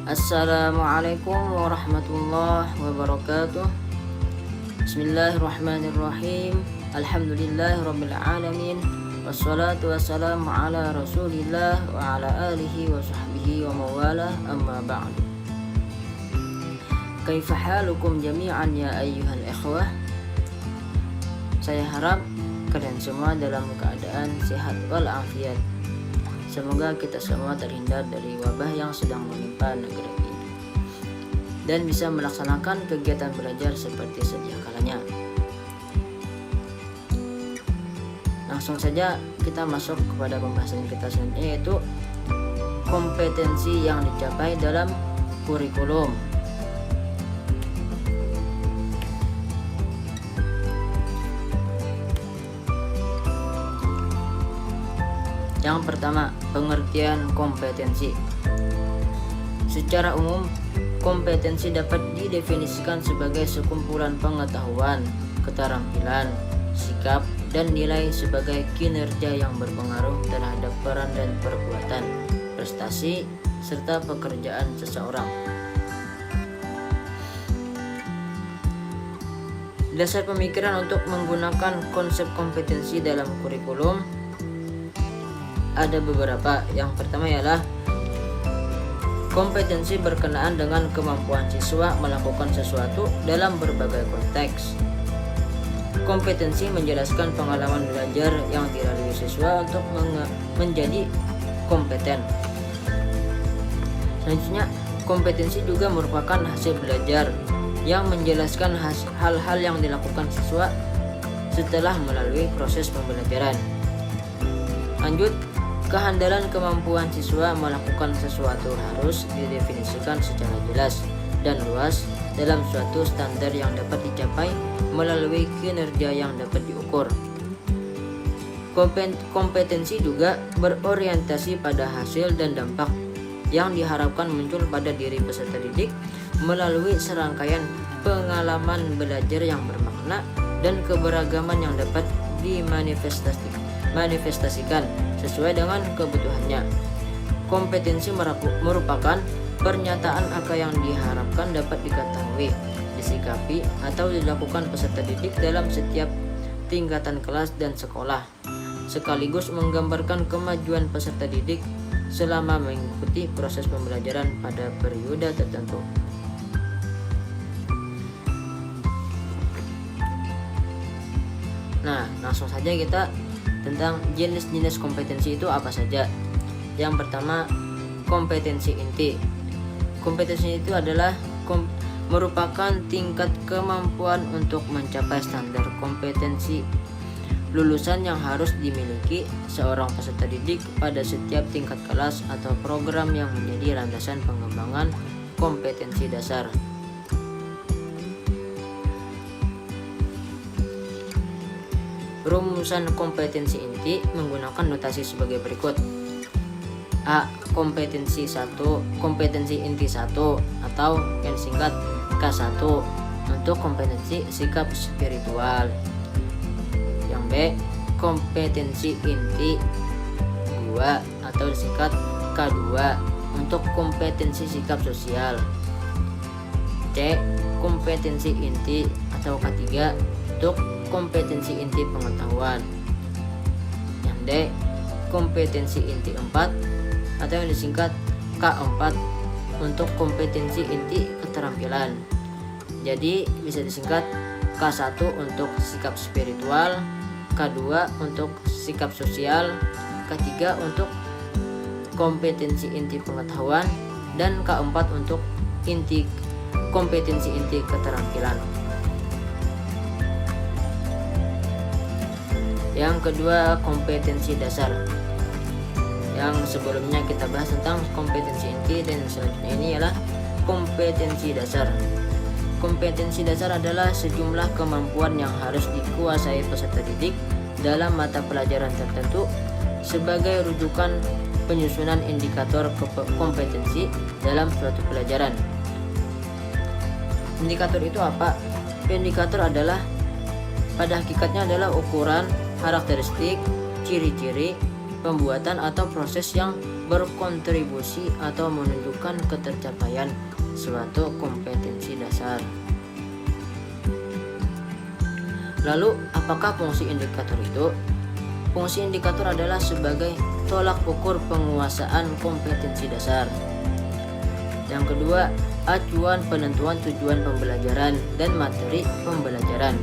Assalamualaikum warahmatullahi wabarakatuh. Bismillahirrahmanirrahim. Alhamdulillahirabbil alamin. Wassalatu wassalamu ala Rasulillah wa ala alihi wa sahbihi wa mawalah, amma ba'du. Kaifa halukum jami'an ya ayyuhal ikhwah. Saya harap kalian semua dalam keadaan sehat walafiat. Semoga kita semua terhindar dari wabah yang sedang menimpa negeri ini dan bisa melaksanakan kegiatan belajar seperti sedia kalanya. Langsung saja kita masuk kepada pembahasan kita selanjutnya, yaitu kompetensi yang dicapai dalam kurikulum. Yang pertama, pengertian kompetensi. Secara umum, kompetensi dapat didefinisikan sebagai sekumpulan pengetahuan, keterampilan, sikap, dan nilai sebagai kinerja yang berpengaruh terhadap peran dan perbuatan, prestasi, serta pekerjaan seseorang. Dasar pemikiran untuk menggunakan konsep kompetensi dalam kurikulum ada beberapa. Yang pertama ialah kompetensi berkenaan dengan kemampuan siswa melakukan sesuatu dalam berbagai konteks. Kompetensi menjelaskan pengalaman belajar yang dilalui siswa untuk menjadi kompeten. Selanjutnya, kompetensi juga merupakan hasil belajar yang menjelaskan hal-hal yang dilakukan siswa setelah melalui proses pembelajaran. Lanjut, kehandalan kemampuan siswa melakukan sesuatu harus didefinisikan secara jelas dan luas dalam suatu standar yang dapat dicapai melalui kinerja yang dapat diukur. Kompetensi juga berorientasi pada hasil dan dampak yang diharapkan muncul pada diri peserta didik melalui serangkaian pengalaman belajar yang bermakna dan keberagaman yang dapat dimanifestasikan sesuai dengan kebutuhannya. Kompetensi merupakan pernyataan apa yang diharapkan dapat diketahui, disikapi, atau dilakukan peserta didik dalam setiap tingkatan kelas dan sekolah, sekaligus menggambarkan kemajuan peserta didik selama mengikuti proses pembelajaran pada periode tertentu. Nah, langsung saja kita tentang jenis-jenis kompetensi itu apa saja. Yang pertama, kompetensi inti. Kompetensi itu adalah merupakan tingkat kemampuan untuk mencapai standar kompetensi lulusan yang harus dimiliki seorang peserta didik pada setiap tingkat kelas atau program yang menjadi landasan pengembangan kompetensi dasar. Rumusan kompetensi inti menggunakan notasi sebagai berikut. A. Kompetensi 1, kompetensi inti 1 atau yang disingkat K1 untuk kompetensi sikap spiritual. Yang B. Kompetensi inti 2 atau disingkat K2 untuk kompetensi sikap sosial. C. Kompetensi inti atau K3 untuk kompetensi inti pengetahuan. Yang D. Kompetensi inti 4 atau yang disingkat K4 untuk kompetensi inti keterampilan. Jadi bisa disingkat K1 untuk sikap spiritual, K2 untuk sikap sosial, K3 untuk kompetensi inti pengetahuan, dan K4 untuk kompetensi inti keterampilan. Yang kedua, kompetensi dasar. Yang sebelumnya kita bahas tentang kompetensi inti, dan selanjutnya ini adalah kompetensi dasar. Kompetensi dasar adalah sejumlah kemampuan yang harus dikuasai peserta didik dalam mata pelajaran tertentu sebagai rujukan penyusunan indikator kompetensi dalam suatu pelajaran. Indikator itu apa? Indikator adalah pada hakikatnya adalah ukuran, karakteristik, ciri-ciri, pembuatan atau proses yang berkontribusi atau menunjukkan ketercapaian suatu kompetensi dasar. Lalu, apakah fungsi indikator itu? Fungsi indikator adalah sebagai tolak ukur penguasaan kompetensi dasar. Yang kedua, acuan penentuan tujuan pembelajaran dan materi pembelajaran.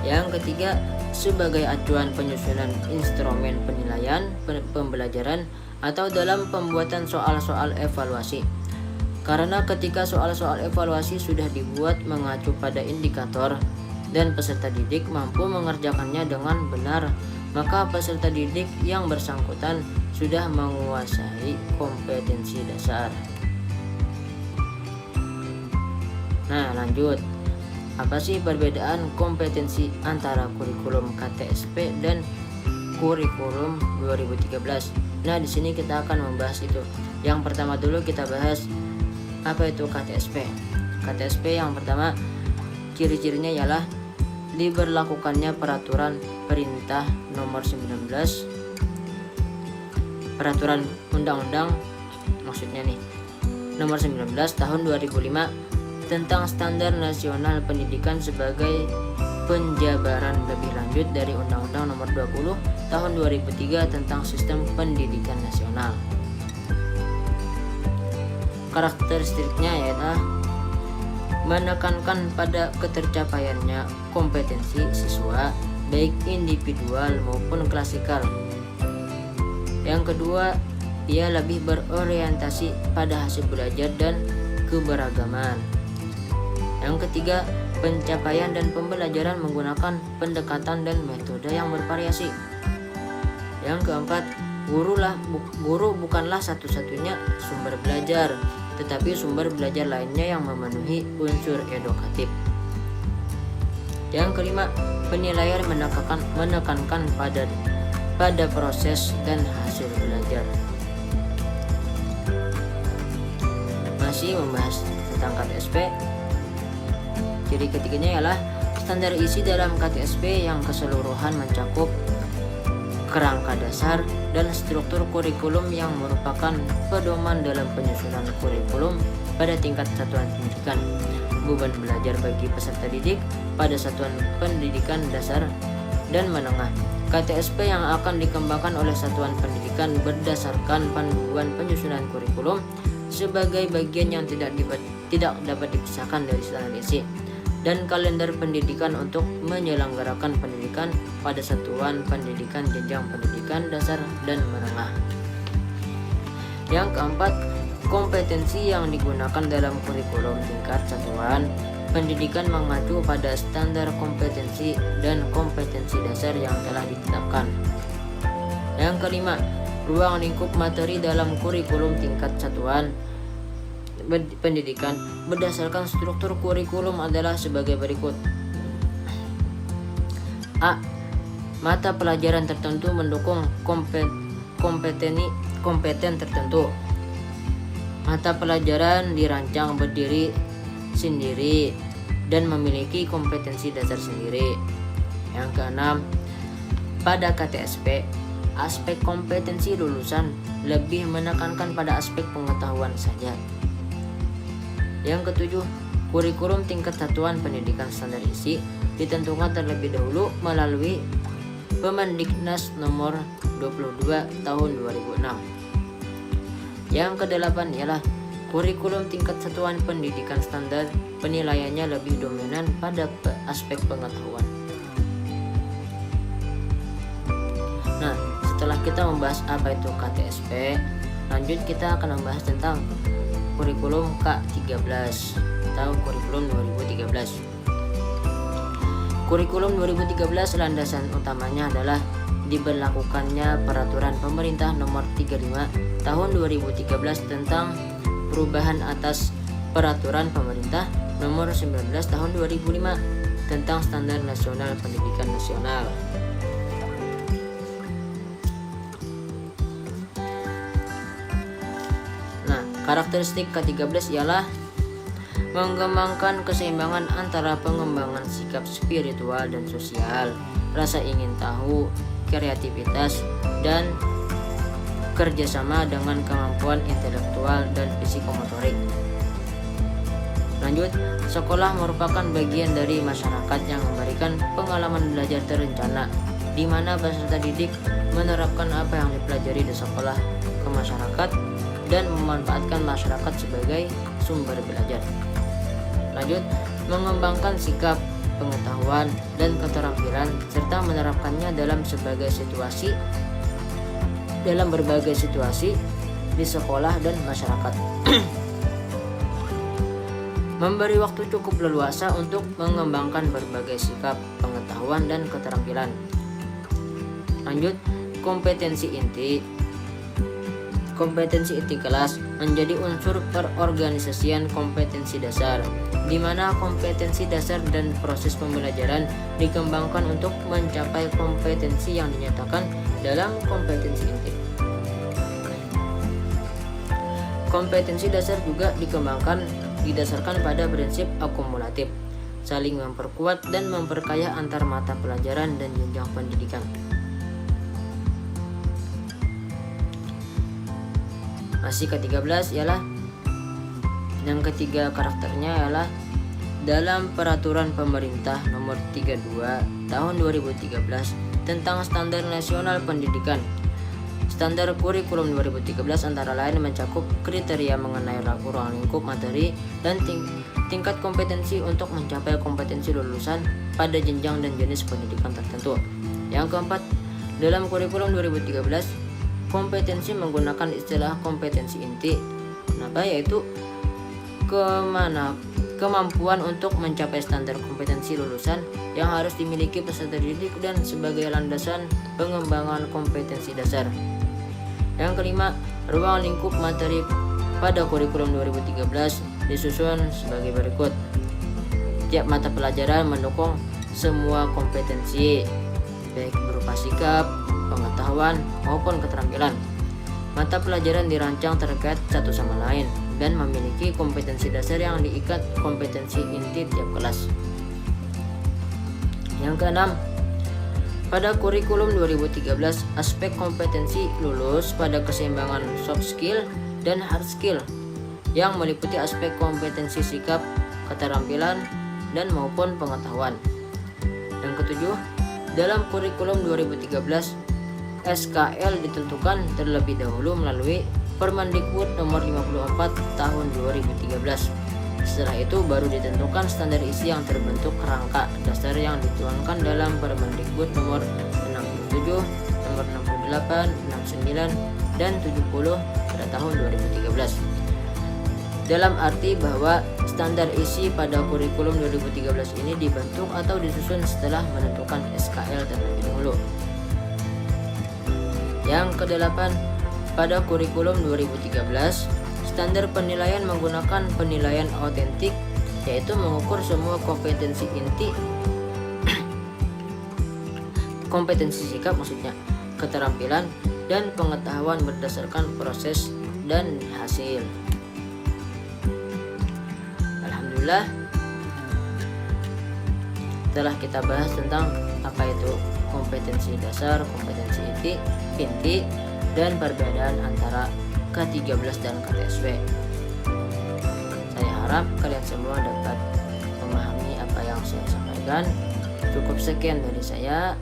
Yang ketiga, sebagai acuan penyusunan instrumen penilaian pembelajaran atau dalam pembuatan soal-soal evaluasi. Karena ketika soal-soal evaluasi sudah dibuat mengacu pada indikator dan peserta didik mampu mengerjakannya dengan benar, maka peserta didik yang bersangkutan sudah menguasai kompetensi dasar. Nah, lanjut. Apa sih perbedaan kompetensi antara kurikulum KTSP dan kurikulum 2013? Nah, di sini kita akan membahas itu. Yang pertama dulu kita bahas apa itu KTSP. KTSP yang pertama, ciri-cirinya ialah diberlakukannya peraturan perintah nomor 19, peraturan undang-undang maksudnya nih nomor 19 tahun 2005 tentang standar nasional pendidikan sebagai penjabaran lebih lanjut dari Undang-Undang nomor 20 tahun 2003 tentang sistem pendidikan nasional. Karakteristiknya yaitu menekankan pada ketercapaiannya kompetensi siswa baik individual maupun klasikal. Yang kedua, ia lebih berorientasi pada hasil belajar dan keberagaman. Yang ketiga, pencapaian dan pembelajaran menggunakan pendekatan dan metode yang bervariasi. Yang keempat, guru bukanlah satu-satunya sumber belajar, tetapi sumber belajar lainnya yang memenuhi unsur edukatif. Yang kelima, penilaian menekankan pada proses dan hasil belajar. Masih membahas tentang KTSP. Ciri ketiganya ialah standar isi dalam KTSP yang keseluruhan mencakup kerangka dasar dan struktur kurikulum yang merupakan pedoman dalam penyusunan kurikulum pada tingkat satuan pendidikan, beban belajar bagi peserta didik pada satuan pendidikan dasar dan menengah. KTSP yang akan dikembangkan oleh satuan pendidikan berdasarkan panduan penyusunan kurikulum sebagai bagian yang tidak dapat dipisahkan dari standar isi dan kalender pendidikan untuk menyelenggarakan pendidikan pada satuan pendidikan jenjang pendidikan dasar dan menengah. Yang keempat, kompetensi yang digunakan dalam kurikulum tingkat satuan pendidikan mengacu pada standar kompetensi dan kompetensi dasar yang telah ditetapkan. Yang kelima, ruang lingkup materi dalam kurikulum tingkat satuan pendidikan berdasarkan struktur kurikulum adalah sebagai berikut. A. Mata pelajaran tertentu mendukung kompeten tertentu. Mata pelajaran dirancang berdiri sendiri dan memiliki kompetensi dasar sendiri. Yang keenam, pada KTSP, aspek kompetensi lulusan lebih menekankan pada aspek pengetahuan saja. Yang ketujuh, kurikulum tingkat satuan pendidikan standar isi ditentukan terlebih dahulu melalui Permendiknas nomor 22 tahun 2006. Yang kedelapan ialah kurikulum tingkat satuan pendidikan standar penilaiannya lebih dominan pada aspek pengetahuan. Nah, setelah kita membahas apa itu KTSP, lanjut kita akan membahas tentang kurikulum K13 atau kurikulum 2013. Kurikulum 2013 landasan utamanya adalah diberlakukannya peraturan pemerintah nomor 35 tahun 2013 tentang perubahan atas peraturan pemerintah nomor 19 tahun 2005 tentang standar nasional pendidikan nasional. Karakteristik ke-13 ialah mengembangkan keseimbangan antara pengembangan sikap spiritual dan sosial, rasa ingin tahu, kreativitas, dan kerjasama dengan kemampuan intelektual dan psikomotorik. Lanjut, sekolah merupakan bagian dari masyarakat yang memberikan pengalaman belajar terencana, di mana peserta didik menerapkan apa yang dipelajari di sekolah ke masyarakat dan memanfaatkan masyarakat sebagai sumber belajar. Lanjut, mengembangkan sikap, pengetahuan, dan keterampilan serta menerapkannya dalam berbagai situasi di sekolah dan masyarakat. Memberi waktu cukup leluasa untuk mengembangkan berbagai sikap, pengetahuan, dan keterampilan. Lanjut, kompetensi inti. Kompetensi inti kelas menjadi unsur perorganisasian kompetensi dasar, di mana kompetensi dasar dan proses pembelajaran dikembangkan untuk mencapai kompetensi yang dinyatakan dalam kompetensi inti. Kompetensi dasar juga didasarkan pada prinsip akumulatif, saling memperkuat dan memperkaya antar mata pelajaran dan jenjang pendidikan. Masih ke-13 ialah yang ketiga karakternya ialah dalam peraturan pemerintah nomor 32 tahun 2013 tentang standar nasional pendidikan. Standar kurikulum 2013 antara lain mencakup kriteria mengenai ruang lingkup materi dan tingkat kompetensi untuk mencapai kompetensi lulusan pada jenjang dan jenis pendidikan tertentu. Yang keempat, dalam kurikulum 2013 kompetensi menggunakan istilah kompetensi inti, yaitu kemampuan untuk mencapai standar kompetensi lulusan yang harus dimiliki peserta didik dan sebagai landasan pengembangan kompetensi dasar. Yang kelima, ruang lingkup materi pada kurikulum 2013 disusun sebagai berikut. Tiap mata pelajaran mendukung semua kompetensi, baik berupa sikap, pengetahuan, maupun keterampilan. Mata pelajaran dirancang terkait satu sama lain dan memiliki kompetensi dasar yang diikat kompetensi inti tiap kelas. Yang keenam, pada kurikulum 2013, aspek kompetensi lulus pada keseimbangan soft skill dan hard skill yang meliputi aspek kompetensi sikap, keterampilan, dan maupun pengetahuan. Yang ketujuh, dalam kurikulum 2013, SKL ditentukan terlebih dahulu melalui Permendikbud nomor 54 tahun 2013. Setelah itu baru ditentukan standar isi yang terbentuk kerangka dasar yang dituangkan dalam Permendikbud nomor 67, nomor 68, 69, dan 70 pada tahun 2013. Dalam arti bahwa standar isi pada kurikulum 2013 ini dibentuk atau disusun setelah menentukan SKL terlebih dahulu. Yang kedelapan, pada kurikulum 2013, standar penilaian menggunakan penilaian autentik, yaitu mengukur semua kompetensi inti, kompetensi sikap maksudnya, keterampilan, dan pengetahuan berdasarkan proses dan hasil. Alhamdulillah, telah kita bahas tentang apa itu kompetensi dasar, kompetensi inti, dan perbedaan antara K13 dan KTSW. Saya harap kalian semua dapat memahami apa yang saya sampaikan. Cukup sekian dari saya.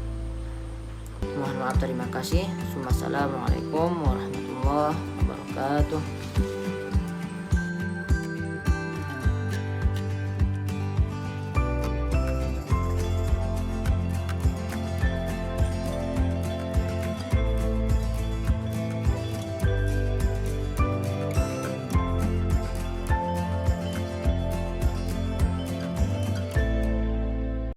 Mohon maaf, terima kasih. Assalamualaikum warahmatullahi wabarakatuh.